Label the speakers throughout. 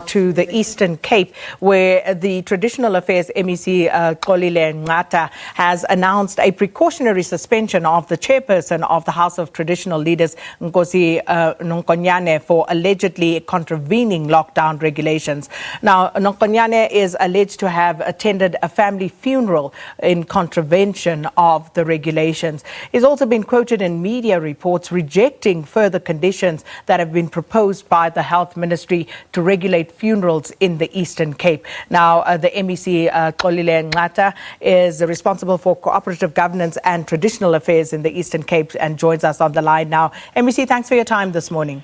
Speaker 1: to the Eastern Cape, where the Traditional Affairs MEC Xolile Nqatha has announced a precautionary suspension of the chairperson of the House of Traditional Leaders, Nkosi Nonkonyane, for allegedly contravening lockdown regulations. Now, Nonkonyane is alleged to have attended a family funeral in contravention of the regulations. He's also been quoted in media reports rejecting further conditions that have been proposed by the Health Ministry to regulate funerals in the Eastern Cape. Now, the MEC Xolile Nqatha is responsible for cooperative governance and traditional affairs in the Eastern Cape and joins us on the line now. MEC, thanks for your time this morning.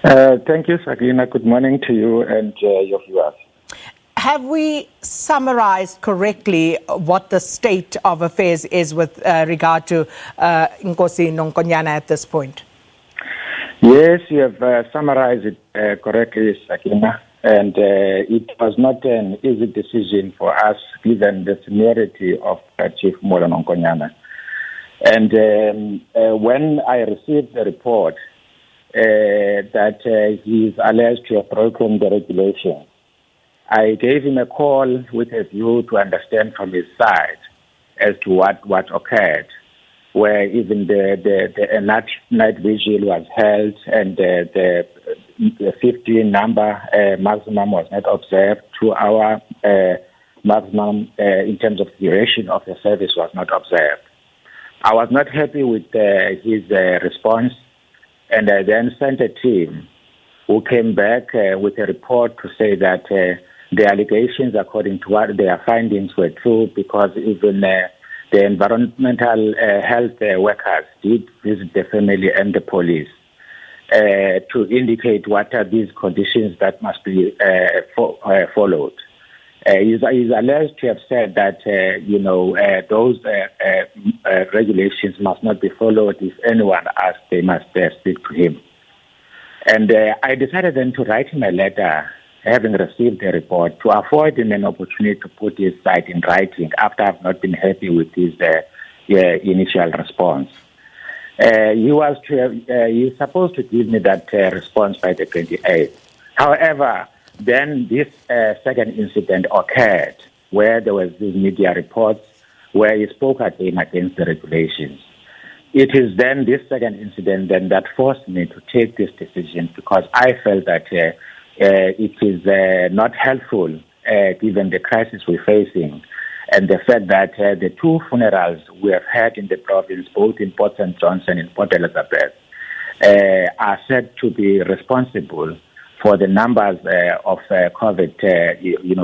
Speaker 2: Thank you, Sakina. Good morning to you and your viewers.
Speaker 1: Have we summarized correctly what the state of affairs is with regard to Nkosi Nonkonyane at this point?
Speaker 2: Yes, you have summarized it correctly, Sakina. And it was not an easy decision for us, given the seniority of Chief Mwelo Nonkonyane. And when I received the report that he is alleged to have broken the regulations, I gave him a call with a view to understand from his side as to what occurred, where even the night vigil was held and the 15 number maximum was not observed. 2 hour maximum in terms of duration of the service was not observed. I was not happy with his response, and I then sent a team who came back with a report to say that the allegations, according to what their findings, were true, because even the environmental health workers did visit the family and the police to indicate what are these conditions that must be followed. He's alleged to have said that, those regulations must not be followed. If anyone asks, they must speak to him. And I decided then to write him a letter, having received the report, to afford him an opportunity to put his side in writing after I've not been happy with his initial response. He's supposed to give me that response by the 28th. However, then this second incident occurred where there was these media reports where he spoke again against the regulations. It is then this second incident then that forced me to take this decision, because I felt that it is not helpful given the crisis we're facing and the fact that the 2 funerals we have had in the province, both in Port St. Johnson and Port Elizabeth, are said to be responsible for the numbers of COVID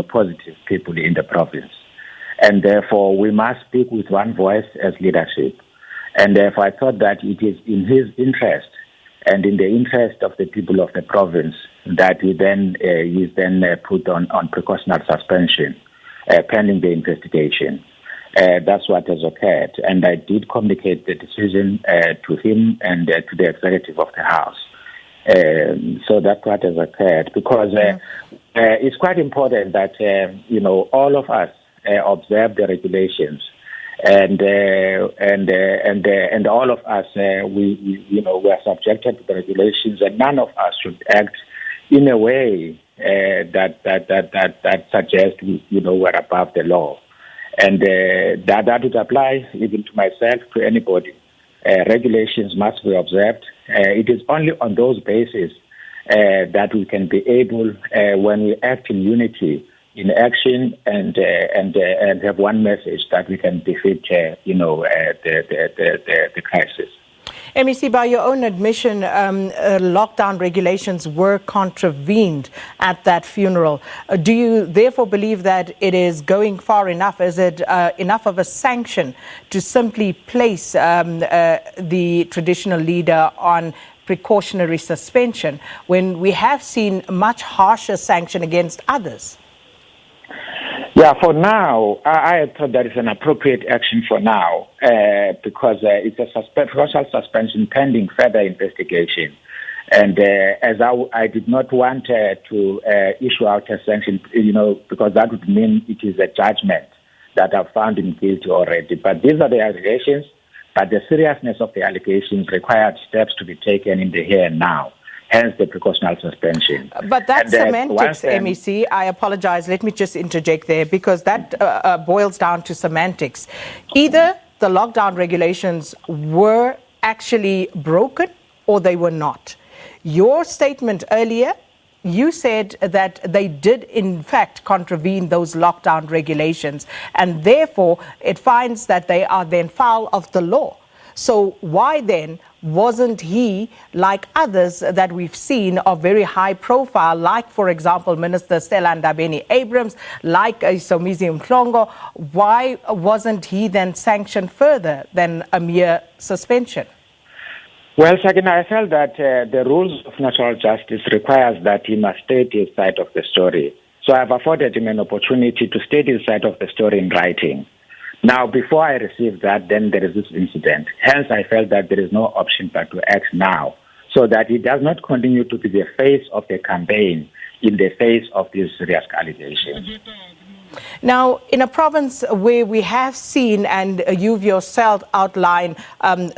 Speaker 2: positive people in the province. And therefore, we must speak with one voice as leadership. And therefore, I thought that it is in his interest and in the interest of the people of the province that he is then put on precautionary suspension pending the investigation. That's what has occurred. And I did communicate the decision to him and to the executive of the House. So that's what has occurred, because it's quite important that, all of us observe the regulations. And all of us, we are subjected to the regulations, and none of us should act in a way that suggests we're above the law, and that would apply even to myself, to anybody. Regulations must be observed. It is only on those bases that we can be able, when we act in unity, in action, and have one message, that we can defeat, the crisis.
Speaker 1: MEC, by your own admission, lockdown regulations were contravened at that funeral. Do you therefore believe that it is going far enough? Is it enough of a sanction to simply place the traditional leader on precautionary suspension when we have seen much harsher sanction against others?
Speaker 2: Yeah, for now, I thought that is an appropriate action for now, because it's a partial suspension pending further investigation. And as I did not want to issue out a sanction, because that would mean it is a judgment that I've found him guilty already. But these are the allegations, but the seriousness of the allegations required steps to be taken in the here and now. hence the precautionary suspension.
Speaker 1: But that's semantics,
Speaker 2: then,
Speaker 1: MEC. I apologize. Let me just interject there, because that boils down to semantics. Either the lockdown regulations were actually broken or they were not. Your statement earlier, you said that they did in fact contravene those lockdown regulations, and therefore it finds that they are then foul of the law. So why then wasn't he, like others that we've seen of very high profile, like, for example, Minister Stella Ndabeni-Abrams, like Somizi Mhlongo, why wasn't he then sanctioned further than a mere suspension?
Speaker 2: Well, Sakina, I felt that the rules of natural justice requires that he must state his side of the story. So I've afforded him an opportunity to state his side of the story in writing. Now, before I received that, then there is this incident. Hence, I felt that there is no option but to act now, so that he does not continue to be the face of the campaign in the face of these serious allegations.
Speaker 1: Now, in a province where we have seen, and you've yourself outlined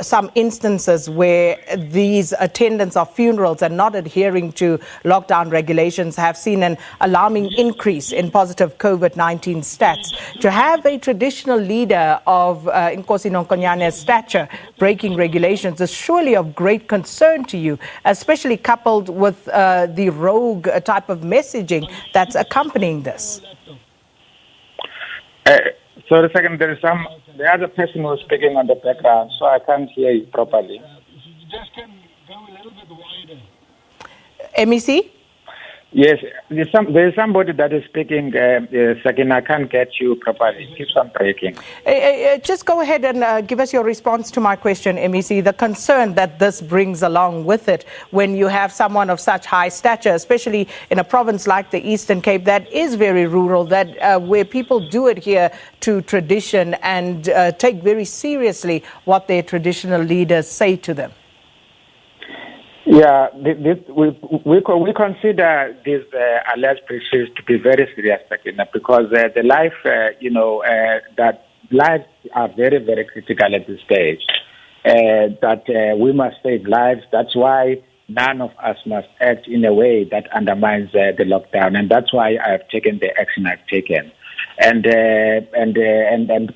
Speaker 1: some instances where these attendants of funerals and not adhering to lockdown regulations have seen an alarming increase in positive COVID-19 stats, to have a traditional leader of Nkosi Nonkonyane's stature breaking regulations is surely of great concern to you, especially coupled with the rogue type of messaging that's accompanying this.
Speaker 2: Sorry a second, the other person was speaking on the background, so I can't hear you properly.
Speaker 3: You just can go a little bit wider.
Speaker 1: MEC?
Speaker 2: Yes, there's somebody that is speaking, Sakina, I can't get you properly. Keep on breaking.
Speaker 1: Just go ahead and give us your response to my question, MEC. The concern that this brings along with it when you have someone of such high stature, especially in a province like the Eastern Cape that is very rural, that where people do adhere to tradition and take very seriously what their traditional leaders say to them.
Speaker 2: Yeah, we consider these alleged breaches to be very serious, because the life, that lives are very, very critical at this stage. That we must save lives. That's why none of us must act in a way that undermines the lockdown, and that's why I have taken the action I've taken, and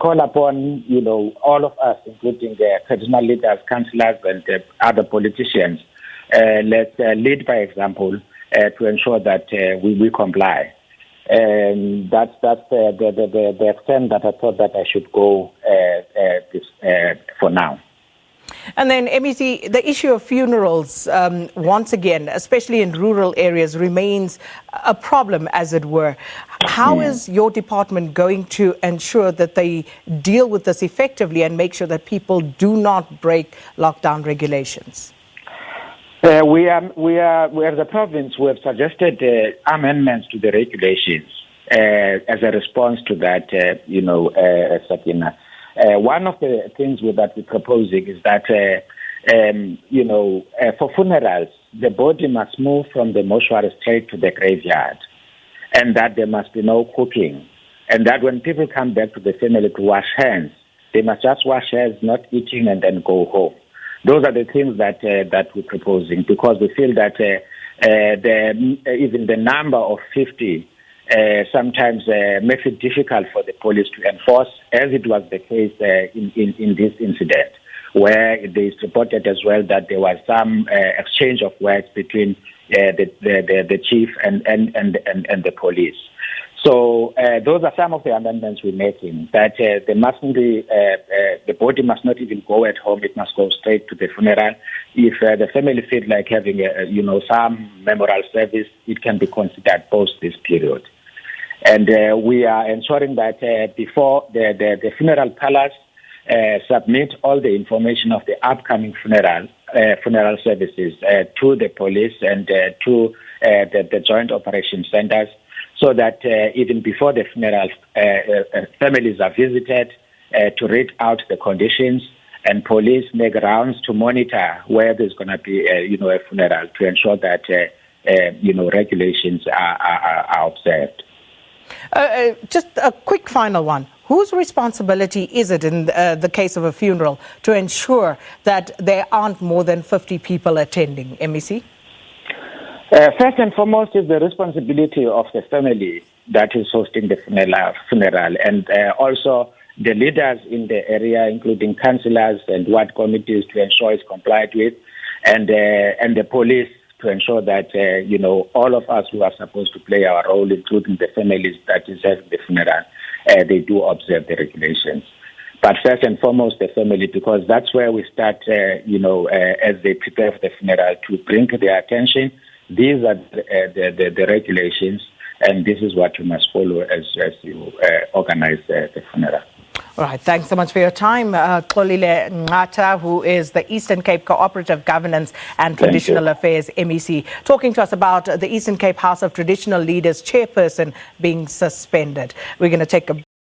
Speaker 2: call upon all of us, including traditional leaders, councillors, and other politicians. Let's lead by example to ensure that we comply. And that's the extent that I thought that I should go for now.
Speaker 1: And then, MEC, the issue of funerals, once again, especially in rural areas, remains a problem, as it were. How is your department going to ensure that they deal with this effectively and make sure that people do not break lockdown regulations?
Speaker 2: We as a province, we have suggested amendments to the regulations as a response to that, Sakina. One of the things that we're proposing is that, for funerals, the body must move from the mortuary straight to the graveyard, and that there must be no cooking, and that when people come back to the family to wash hands, they must just wash hands, not eating, and then go home. Those are the things that we're proposing, because we feel that even the number of 50 sometimes makes it difficult for the police to enforce, as it was the case in this incident, where it is reported as well that there was some exchange of words between the chief and the police. So those are some of the amendments we're making, that there mustn't be, the body must not even go at home, it must go straight to the funeral. If the family feels like having some memorial service, it can be considered post this period. And we are ensuring that before the funeral palace submit all the information of the upcoming funeral services to the police and to the joint operation centers, so that even before the funeral, families are visited to read out the conditions, and police make rounds to monitor where there's going to be a funeral, to ensure that regulations are observed.
Speaker 1: Just a quick final one. Whose responsibility is it in the case of a funeral to ensure that there aren't more than 50 people attending, MEC?
Speaker 2: First and foremost is the responsibility of the family that is hosting the funeral, and also the leaders in the area, including councillors and ward committees, to ensure it's complied with, and the police to ensure that all of us who are supposed to play our role, including the families that is having the funeral, they do observe the regulations. But first and foremost, the family, because that's where we start, as they prepare for the funeral, to bring to their attention. These are the regulations, and this is what you must follow as you organize the funeral.
Speaker 1: All right, thanks so much for your time. Xolile Nqatha, who is the Eastern Cape Cooperative Governance and Traditional Affairs MEC, talking to us about the Eastern Cape House of Traditional Leaders chairperson being suspended. We're going to take a